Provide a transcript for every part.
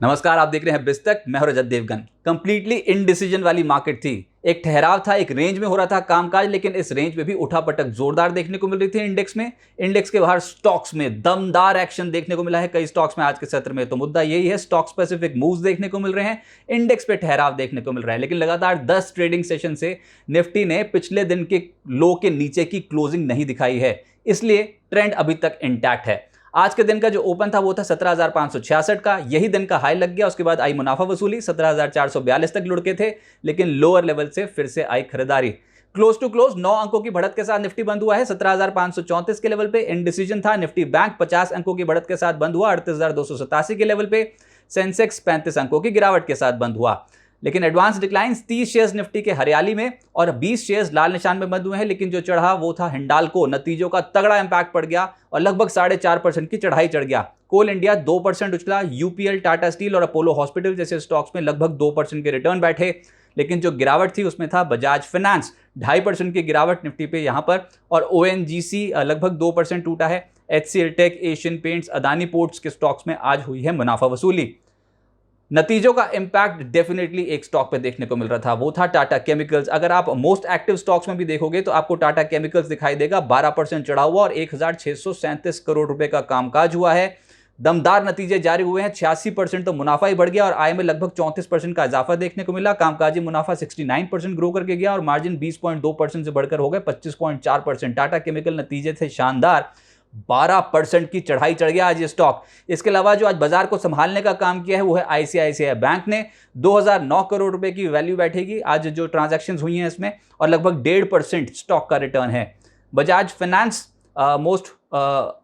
नमस्कार, आप देख रहे हैं बिस्तक। मैं हूं रजत देवगन। कंप्लीटली इनडिसीजन वाली मार्केट थी। एक ठहराव था, एक रेंज में हो रहा था कामकाज, लेकिन इस रेंज में भी उठापटक जोरदार देखने को मिल रही थी। इंडेक्स में, इंडेक्स के बाहर स्टॉक्स में दमदार एक्शन देखने को मिला है कई स्टॉक्स में आज के सत्र में। तो मुद्दा यही है, स्टॉक स्पेसिफिक मूव्स देखने को मिल रहे हैं, इंडेक्स पे ठहराव देखने को मिल रहा है। लेकिन लगातार 10 ट्रेडिंग सेशन से निफ्टी ने पिछले दिन के लो के नीचे की क्लोजिंग नहीं दिखाई है, इसलिए ट्रेंड अभी तक इंटैक्ट है। आज के दिन का जो ओपन था वो था 17,566 का, यही दिन का हाई लग गया। उसके बाद आई मुनाफा वसूली, 17,442 तक लुढ़के थे, लेकिन लोअर लेवल से फिर से आई खरीदारी। क्लोज टू क्लोज 9 अंकों की बढ़त के साथ निफ्टी बंद हुआ है 17,534 के लेवल पे। इनडिसीजन था निफ्टी बैंक 50 अंकों की बढ़त के साथ बंद हुआ 38,287 के लेवल पे। सेंसेक्स 35 अंकों की गिरावट के साथ बंद हुआ। लेकिन एडवांस डिक्लाइंस 30 शेयर्स निफ्टी के हरियाली में और 20 शेयर्स लाल निशान में बंद हुए हैं। लेकिन जो चढ़ा वो था हिंडाल्को। नतीजों का तगड़ा इंपैक्ट पड़ गया और लगभग 4.5% की चढ़ाई चढ़ गया। कोल इंडिया 2% उछला। यूपीएल, टाटा स्टील और अपोलो हॉस्पिटल जैसे स्टॉक्स में लगभग 2% के रिटर्न बैठे। लेकिन जो गिरावट थी उसमें था बजाज फाइनेंस, 2.5% की गिरावट निफ्टी पे यहां पर। और ओएनजीसी लगभग 2% टूटा है। एचसीएल टेक, एशियन पेंट्स, अदानी पोर्ट्स के स्टॉक्स में आज हुई है मुनाफा वसूली। नतीजों का इंपैक्ट डेफिनेटली एक स्टॉक पे देखने को मिल रहा था, वो था टाटा केमिकल्स। अगर आप मोस्ट एक्टिव स्टॉक्स में भी देखोगे तो आपको टाटा केमिकल्स दिखाई देगा। 12% चढ़ा हुआ और 1,637 करोड़ रुपए का कामकाज हुआ है। दमदार नतीजे जारी हुए हैं। 86% तो मुनाफा ही बढ़ गया और आय में लगभग 34% का इजाफा देखने को मिला। कामकाजी मुनाफा 69% ग्रो करके गया और मार्जिन 20.2% से बढ़कर हो गए 25.4%। टाटा केमिकल नतीजे थे शानदार। 12% की चढ़ाई चढ़ गया आज ये स्टॉक। इसके अलावा जो आज बाजार को संभालने का काम किया है वो है आईसीआईसीआई बैंक ने। 2009 करोड़ रुपए की वैल्यू बैठेगी आज जो ट्रांजैक्शंस हुई हैं इसमें, और लगभग 1.5% स्टॉक का रिटर्न है। Bajaj finance most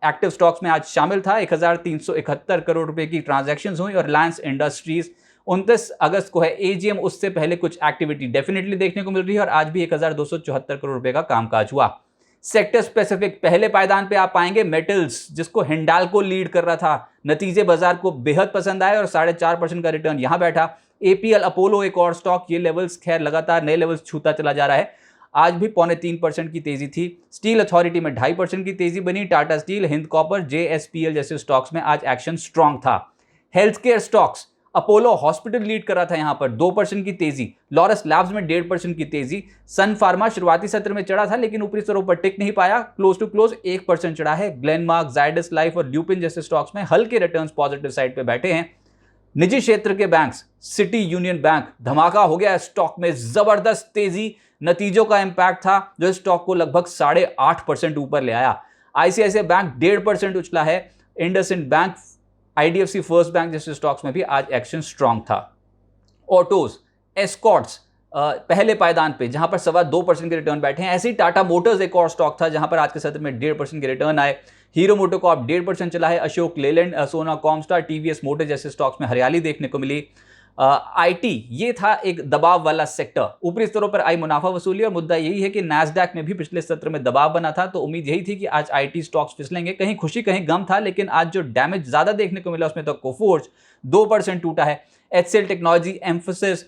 active stocks में आज शामिल था। 1,371 करोड़ रुपए की ट्रांजैक्शंस हुई। और रिलायंस इंडस्ट्रीज 29 अगस्त को है एजीएम, उससे पहले कुछ एक्टिविटी डेफिनेटली देखने को मिल रही है और आज भी 1,274 करोड़ रुपए का कामकाज हुआ। सेक्टर स्पेसिफिक पहले पायदान पे आप पाएंगे मेटल्स, जिसको हिंडाल्को लीड कर रहा था। नतीजे बाजार को बेहद पसंद आए और 4.5% का रिटर्न यहां बैठा। एपीएल, अपोलो एक और स्टॉक, ये लेवल्स खैर लगातार नए लेवल्स छूता चला जा रहा है। आज भी 0.25% की तेजी थी। स्टील अथॉरिटी में 2.5% की तेजी बनी। Tata steel, Hind copper, JSPL जैसे स्टॉक्स में आज एक्शन स्ट्रांग था। Health care stocks, Apollo hospital lead कर रहा था यहां पर 2% की तेजी। लॉरस लैब्स में 1.5% की तेजी। सन फार्मा शुरुआती सत्र में चढ़ा था लेकिन ऊपरी स्तरों पर टिक नहीं पाया। क्लोज टू क्लोज 1% चढ़ा है। ग्लेनमार्क, जायडस लाइफ और ल्यूपिन जैसे स्टॉक्स में हल्के रिटर्न्स पॉजिटिव साइड पे बैठे हैं। निजी क्षेत्र के बैंक्स, सिटी यूनियन बैंक, धमाका हो गया स्टॉक में, जबरदस्त तेजी। नतीजों का इंपैक्ट था जो स्टॉक को लगभग 8.5% ऊपर ले आया। आईसीआईसीआई बैंक 1.5% उछला है। IndusInd bank, IDFC first bank जैसे स्टॉक्स में भी आज एक्शन स्ट्रांग था। ऑटोज, एस्कॉर्ट्स पहले पायदान पे जहां पर 2.25% के रिटर्न बैठे हैं। ऐसे ही टाटा मोटर्स एक और स्टॉक था जहां पर आज के सत्र में 1.5% के रिटर्न आए। हीरो मोटोकॉर्प 1.5% चला है। अशोक लेलैंड, सोना कॉमस्टार, टीवीएस मोटर जैसे स्टॉक्स में हरियाली देखने को मिली। आईटी ये था एक दबाव वाला सेक्टर। ऊपरी स्तरों पर आई मुनाफा वसूली और मुद्दा यही है कि नैस्डैक में भी पिछले सत्र में दबाव बना था, तो उम्मीद यही थी कि आज आईटी स्टॉक्स फिसलेंगे। कहीं खुशी कहीं गम था, लेकिन आज जो डैमेज ज्यादा देखने को मिला उसमें तो कोफोर्ज 2% टूटा है। एचसीएल टेक्नोलॉजी, एम्फोसिस,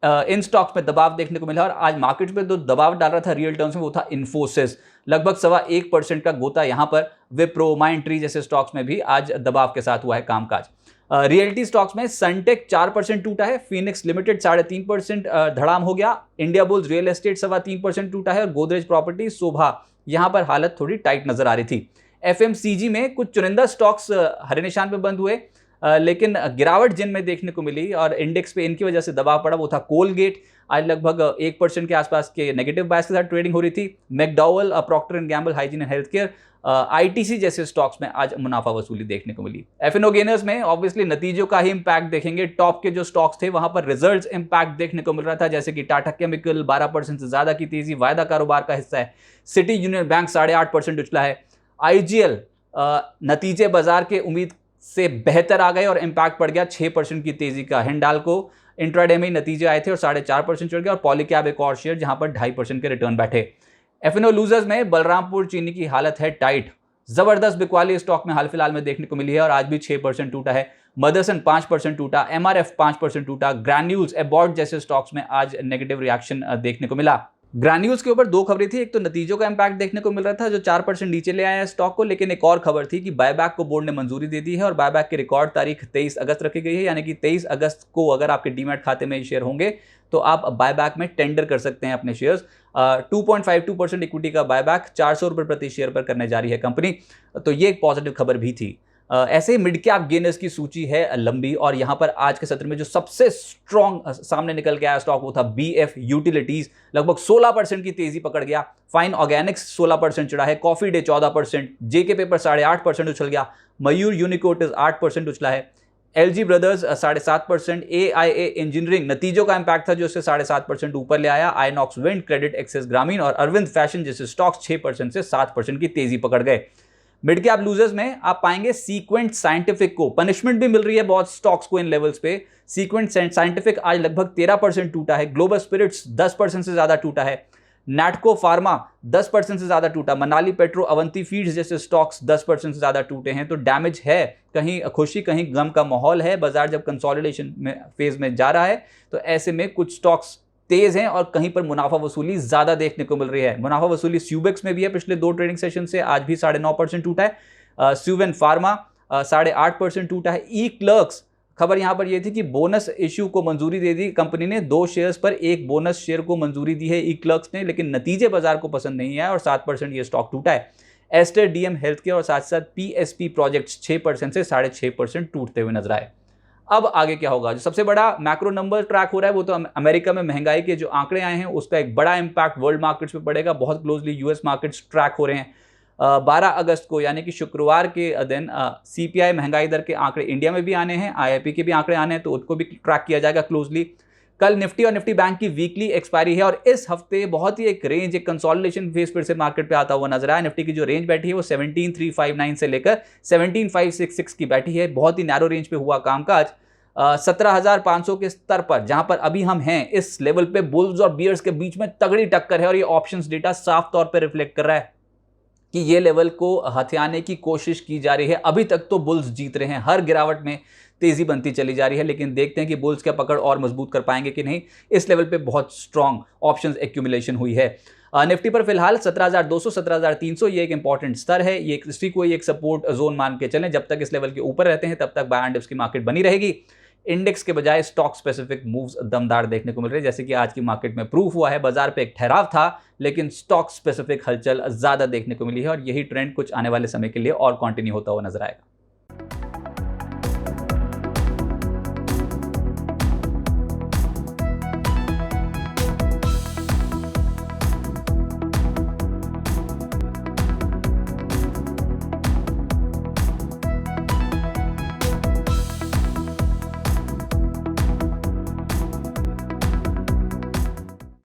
इन स्टॉक्स में दबाव देखने को मिला। और आज मार्केट में जो दबाव डाल रहा था रियल टर्म्स में वो था इन्फोसिस, लगभग 1.25% का गोता यहां पर। विप्रो, माइंडट्री जैसे स्टॉक्स में भी आज दबाव के साथ हुआ है कामकाज। रियल्टी स्टॉक्स में सनटेक 4% टूटा है। फिनिक्स लिमिटेड 3.5% धड़ाम हो गया। इंडिया बुल्स रियल एस्टेट 3.25% टूटा है। और गोदरेज प्रॉपर्टी, शोभा, यहां पर हालत थोड़ी टाइट नजर आ रही थी। एफएमसीजी में कुछ चुनिंदा स्टॉक्स हरे निशान पे बंद हुए, लेकिन गिरावट जिनमें देखने को मिली और इंडेक्स पे इनकी वजह से दबाव पड़ा वो था कोलगेट। आज लगभग 1% के आसपास के नेगेटिव बायस के साथ ट्रेडिंग हो रही थी। McDowell, Procter and Gamble, hygiene and health care, ITC जैसे स्टॉक्स में आज मुनाफा वसूली देखने को मिली। एफएनओ गेनर्स में ऑब्वियसली नतीजों का ही इंपैक्ट देखेंगे। टॉप के जो स्टॉक्स थे वहां पर रिजल्ट्स इंपैक्ट देखने को मिल रहा था, जैसे कि टाटा केमिकल 12% से ज्यादा की तेजी, वायदा कारोबार का हिस्सा है। सिटी यूनियन बैंक 8.5% उछला है। आईजीएल नतीजे बाजार के उम्मीद से बेहतर आ गए और इंपैक्ट पड़ गया 6% की तेजी का। हिंडाल्को इंट्राडे में नतीजे आए थे और 4.5% चढ़ गया। और पॉलीकैब एक और शेयर जहां पर 2.5% के रिटर्न बैठे। एफएनओ लूजर्स में बलरामपुर चीनी की हालत है टाइट। जबरदस्त बिकवाली स्टॉक में हाल फिलहाल में देखने को मिली है और आज भी 6% टूटा है। मदरसन 5% टूटा। एमआरएफ 5% टूटा। ग्रैन्यूल्स, एबॉर्ड जैसे स्टॉक्स में आज नेगेटिव रिएक्शन देखने को मिला। ग्रैन्यूल्स के ऊपर दो खबरें थी, एक तो नतीजों का इंपैक्ट देखने को मिल रहा था जो 4% नीचे ले आया है स्टॉक को, लेकिन एक और खबर थी कि बायबैक को बोर्ड ने मंजूरी दे दी है और बायबैक की रिकॉर्ड तारीख 23 अगस्त रखी गई है, यानी कि 23 अगस्त को अगर आपके डीमैट खाते में शेयर होंगे तो आप बायबैक में टेंडर कर सकते हैं अपने शेयर्स। 2.52% इक्विटी का बायबैक 400 रुपये प्रति शेयर पर करने जा रही है कंपनी, तो ये एक पॉजिटिव खबर भी थी। ऐसे ही मिड कैप गेनर्स की सूची है लंबी, और यहां पर आज के सत्र में जो सबसे स्ट्रॉन्ग सामने निकल के आया स्टॉक वो था बीएफ यूटिलिटीज, लगभग 16% की तेजी पकड़ गया। फाइन ऑर्गेनिक्स 16% चढ़ा है, कॉफी डे 14%, जेके पेपर 8.5% उछल गया, मयूर यूनिकोटिस 8% उछला है, एलजी ब्रदर्स 7.5%, एआईए इंजीनियरिंग नतीजों का इंपैक्ट था जो उससे 7.5% ऊपर ले आया, आइनॉक्स विंड, क्रेडिट एक्सेस ग्रामीण और अरविंद फैशन जैसे स्टॉक्स 6% से 7% की तेजी पकड़ गए। मिड कैप लूजर्स में आप पाएंगे सीक्वेंट साइंटिफिक को पनिशमेंट भी मिल रही है बहुत स्टॉक्स को इन लेवल्स पे। सीक्वेंट साइंटिफिक आज लगभग 13% टूटा है, ग्लोबल स्पिरिट्स 10% से ज्यादा टूटा है, नैटको फार्मा 10% से ज्यादा टूटा, मनाली पेट्रो, अवंती फीड्स जैसे स्टॉक्स 10% से ज्यादा टूटे हैं। तो डैमेज है, कहीं खुशी कहीं गम का माहौल है, बाजार जब कंसोलिडेशन में फेज में जा रहा है तो ऐसे में कुछ स्टॉक्स तेज हैं और कहीं पर मुनाफा वसूली ज्यादा देखने को मिल रही है। मुनाफा वसूली स्यूबेक्स में भी है, पिछले 2 ट्रेडिंग सेशन से आज भी 9.5% टूटा है। स्यूवेन फार्मा 8.5% टूटा है। ई क्लर्क्स खबर यहां पर यह थी कि बोनस इश्यू को मंजूरी दे दी कंपनी ने, 2 शेयर्स पर 1 बोनस शेयर को मंजूरी दी है ई क्लर्क्स ने, लेकिन नतीजे बाजार को पसंद नहीं आया और 7% ये स्टॉक टूटा है। एस्टर डीएम हेल्थ केयर और साथ साथ पीएसपी प्रोजेक्ट्स 6% से 6.5% टूटते हुए नजर आए। अब आगे क्या होगा? जो सबसे बड़ा मैक्रो नंबर ट्रैक हो रहा है वो तो अमेरिका में महंगाई के जो आंकड़े आए हैं उसका एक बड़ा इंपैक्ट वर्ल्ड मार्केट्स पे पड़ेगा। बहुत क्लोजली यूएस मार्केट्स ट्रैक हो रहे हैं। 12 अगस्त को यानी कि शुक्रवार के दिन सीपीआई महंगाई दर के आंकड़े इंडिया में भी आने हैं, आईआईपी के भी आंकड़े आने हैं, तो उनको भी ट्रैक किया जाएगा क्लोजली। कल निफ्टी और निफ्टी बैंक की वीकली एक्सपायरी है और इस हफ्ते बहुत ही एक रेंज, एक कंसोलिडेशन फेज फिर से मार्केट पे आता हुआ नजर आया। निफ्टी की जो रेंज बैठी है वो 17,359 से लेकर 17,566 की बैठी है, बहुत ही नैरो रेंज पे हुआ कामकाज। 17,500 के स्तर पर जहां पर अभी हम हैं, इस लेवल पे बुल्स और बियर्स के बीच में तगड़ी टक्कर है और ये ऑप्शंस डेटा साफ तौर पे रिफ्लेक्ट कर रहा है कि ये लेवल को हथियाने की कोशिश की जा रही है। अभी तक तो बुल्स जीत रहे हैं, हर गिरावट में तेजी बनती चली जा रही है, लेकिन देखते हैं कि बुल्स क्या पकड़ और मजबूत कर पाएंगे कि नहीं। इस लेवल पे बहुत स्ट्रांग ऑप्शंस एक्यूमुलेशन हुई है। निफ्टी पर फिलहाल 17,200 17,300 ये एक इंपॉर्टेंट स्तर है, ये इसी को एक सपोर्ट जोन मान के चलें। जब तक इस लेवल के ऊपर रहते हैं तब तक बाय एंड डिप्स की मार्केट बनी रहेगी। इंडेक्स के बजाय स्टॉक स्पेसिफिक मूव्स दमदार देखने को मिल रहे हैं, जैसे कि आज की मार्केट में प्रूफ हुआ है। बाजार पे एक ठहराव था लेकिन स्टॉक स्पेसिफिक हलचल ज्यादा देखने को मिली है और यही ट्रेंड कुछ आने वाले समय के लिए और कंटिन्यू होता हुआ नजर आएगा।